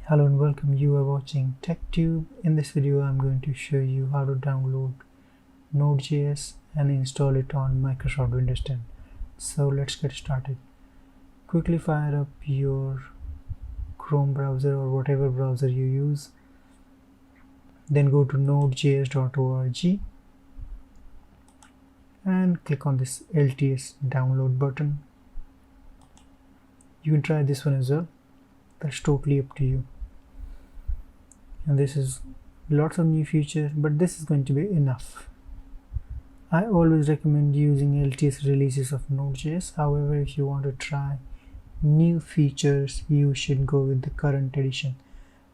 Hello and welcome. You are watching TechTube. In this video I'm going to show you how to download NodeJS and install it on Microsoft Windows 10. So let's get started. Quickly fire up your Chrome browser or whatever browser you use. Then go to nodejs.org and click on this LTS download button. You can try this one as well. That's totally up to you. And this is lots of new features, but this is going to be enough. I always recommend using LTS releases of Node.js. However, if you want to try new features, you should go with the current edition.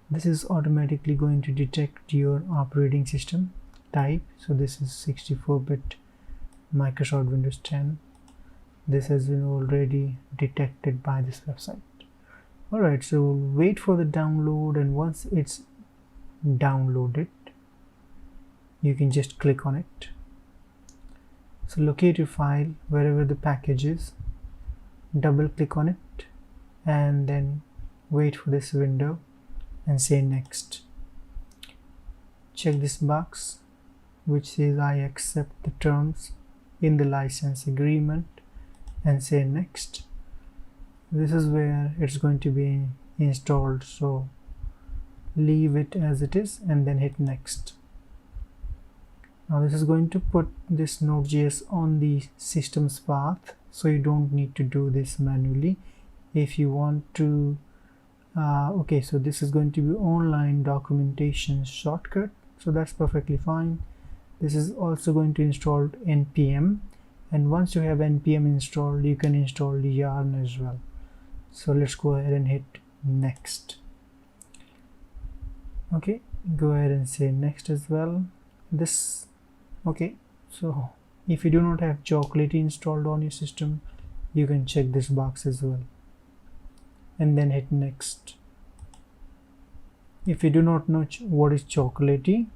This is automatically going to detect your operating system type. So this is 64-bit Microsoft Windows 10. This has been already detected by this website. Alright, so wait for the download, and once it's downloaded, you can just click on it. So locate your file wherever the package is, double click on it, and then wait for this window and say next. Check this box which says I accept the terms in the license agreement and say next. This is where it's going to be installed, so leave it as it is and then hit next. Now this is going to put this Node.js on the system's path, so you don't need to do this manually. If you want to okay, so this is going to be online documentation shortcut, so that's perfectly fine. This is also going to install NPM, and once you have NPM installed, you can install Yarn as well. So let's go ahead and hit next. Okay, go ahead and say next as well. This okay, so if you do not have Chocolatey installed on your system, you can check this box as well and then hit next. If you do not know what is Chocolatey,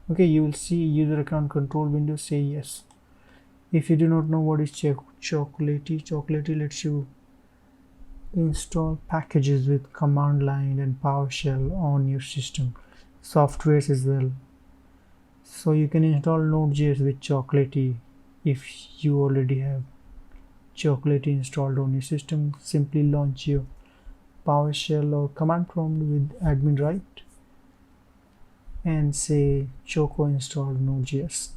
okay, you will see user account control window, say yes. If you do not know what is Chocolatey lets you install packages with command line and PowerShell on your system, softwares as well. So you can install Node.js with Chocolatey. If you already have Chocolatey installed on your system, simply launch your PowerShell or command prompt with admin right and say Choco installed Node.js.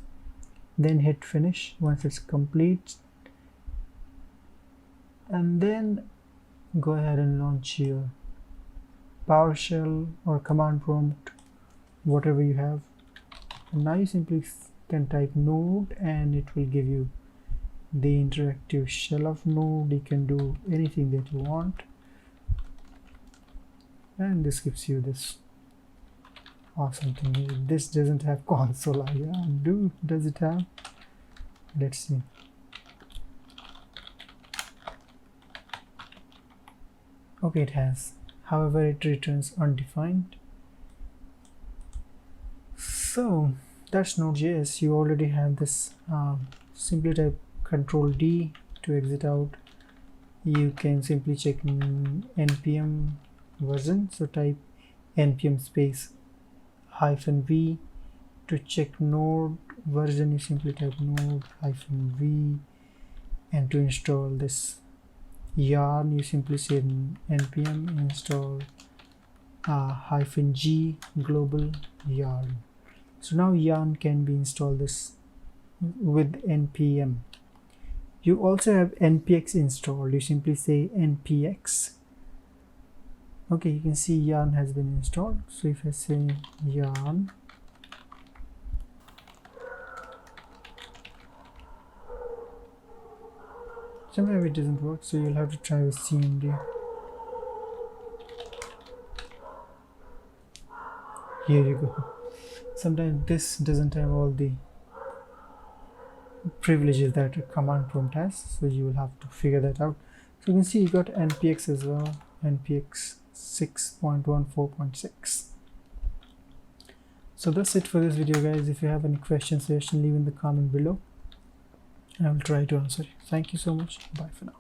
Then hit finish once it's complete, and then go ahead and launch your PowerShell or command prompt, whatever you have. And now you simply can type node and it will give you the interactive shell of Node. You can do anything that you want, and this gives you this awesome thing. This doesn't have console. Does it have? Let's see. Okay, it has. However, it returns undefined. So that's Node.js. You already have this. Simply type Control D to exit out. You can simply check NPM version. So type NPM space -v. To check Node version, you simply type Node -v, and to install this Yarn, you simply say npm install -g global yarn. So now Yarn can be installed this with npm. You also have NPX installed. You simply say NPX. Okay, you can see Yarn has been installed. So if I say Yarn, sometimes it doesn't work, so you'll have to try with cmd. Here you go. Sometimes this doesn't have all the privileges that a command prompt has, so you will have to figure that out. So you can see you got NPX as well, NPX 6.14.6. So that's it for this video, guys. If you have any questions, suggestions, leave in the comment below. I will try to answer you. Thank you so much. Bye for now.